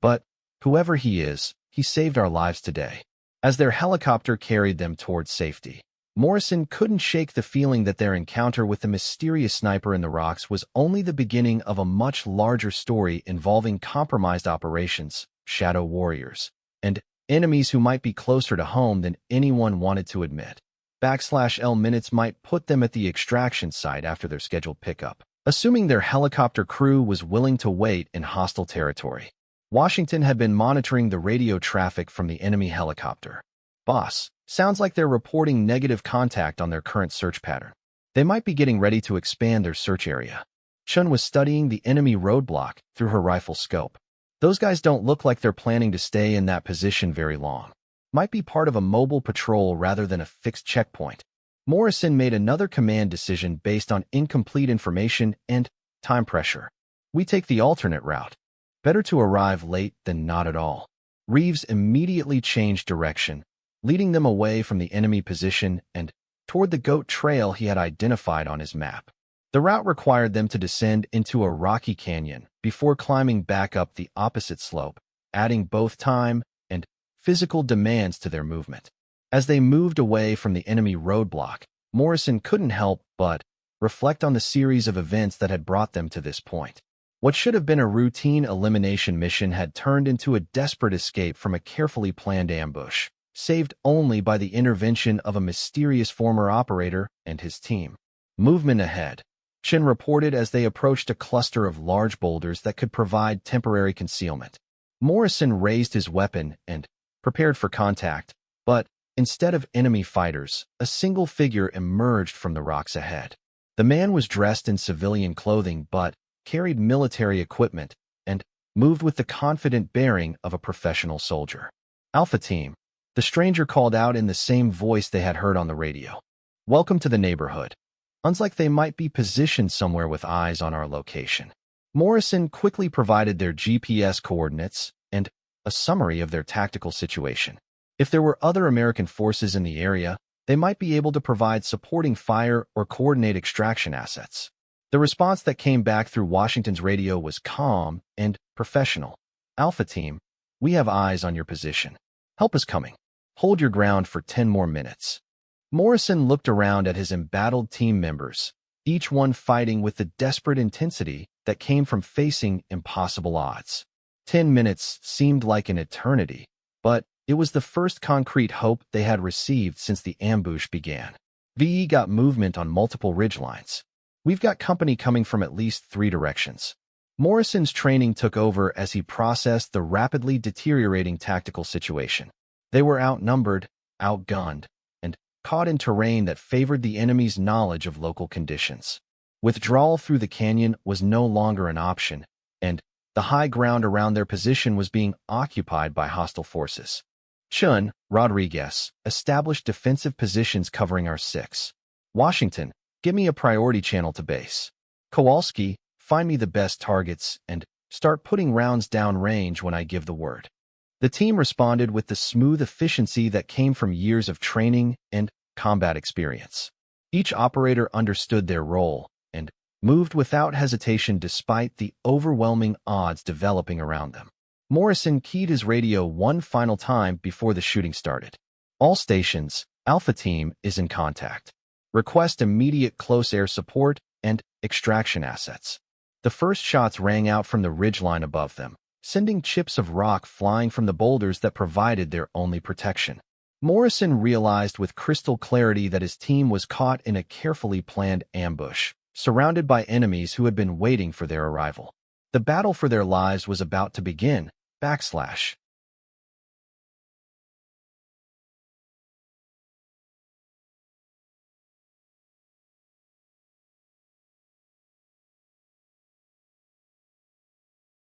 "But whoever he is, he saved our lives today." As their helicopter carried them towards safety, Morrison couldn't shake the feeling that their encounter with the mysterious sniper in the rocks was only the beginning of a much larger story involving compromised operations, shadow warriors, and enemies who might be closer to home than anyone wanted to admit. \L minutes might put them at the extraction site after their scheduled pickup, assuming their helicopter crew was willing to wait in hostile territory. Washington had been monitoring the radio traffic from the enemy helicopter. "Boss, sounds like they're reporting negative contact on their current search pattern. They might be getting ready to expand their search area." Chen was studying the enemy roadblock through her rifle scope. "Those guys don't look like they're planning to stay in that position very long. Might be part of a mobile patrol rather than a fixed checkpoint." Morrison made another command decision based on incomplete information and time pressure. "We take the alternate route. Better to arrive late than not at all." Reeves immediately changed direction, leading them away from the enemy position and toward the goat trail he had identified on his map. The route required them to descend into a rocky canyon before climbing back up the opposite slope, adding both time and physical demands to their movement. As they moved away from the enemy roadblock, Morrison couldn't help but reflect on the series of events that had brought them to this point. What should have been a routine elimination mission had turned into a desperate escape from a carefully planned ambush. saved only by the intervention of a mysterious former operator and his team. Movement ahead, Chen reported as they approached a cluster of large boulders that could provide temporary concealment. Morrison raised his weapon and prepared for contact, but instead of enemy fighters, a single figure emerged from the rocks ahead. The man was dressed in civilian clothing but carried military equipment and moved with the confident bearing of a professional soldier. Alpha Team, the stranger called out in the same voice they had heard on the radio. Welcome to the neighborhood. Sounds like they might be positioned somewhere with eyes on our location. Morrison quickly provided their GPS coordinates and a summary of their tactical situation. If there were other American forces in the area, they might be able to provide supporting fire or coordinate extraction assets. The response that came back through Washington's radio was calm and professional. Alpha Team, we have eyes on your position. Help is coming. Hold your ground for 10 more minutes. Morrison looked around at his embattled team members, each one fighting with the desperate intensity that came from facing impossible odds. 10 minutes seemed like an eternity, but it was the first concrete hope they had received since the ambush began. VE got movement on multiple ridgelines. We've got company coming from at least 3 directions. Morrison's training took over as he processed the rapidly deteriorating tactical situation. They were outnumbered, outgunned, and caught in terrain that favored the enemy's knowledge of local conditions. Withdrawal through the canyon was no longer an option, and the high ground around their position was being occupied by hostile forces. Chun, Rodriguez, established defensive positions covering our 6. Washington, give me a priority channel to base. Kowalski, find me the best targets and start putting rounds down range when I give the word. The team responded with the smooth efficiency that came from years of training and combat experience. Each operator understood their role and moved without hesitation despite the overwhelming odds developing around them. Morrison keyed his radio one final time before the shooting started. All stations, Alpha Team is in contact. Request immediate close air support and extraction assets. The first shots rang out from the ridgeline above them, sending chips of rock flying from the boulders that provided their only protection. Morrison realized with crystal clarity that his team was caught in a carefully planned ambush, surrounded by enemies who had been waiting for their arrival. The battle for their lives was about to begin. //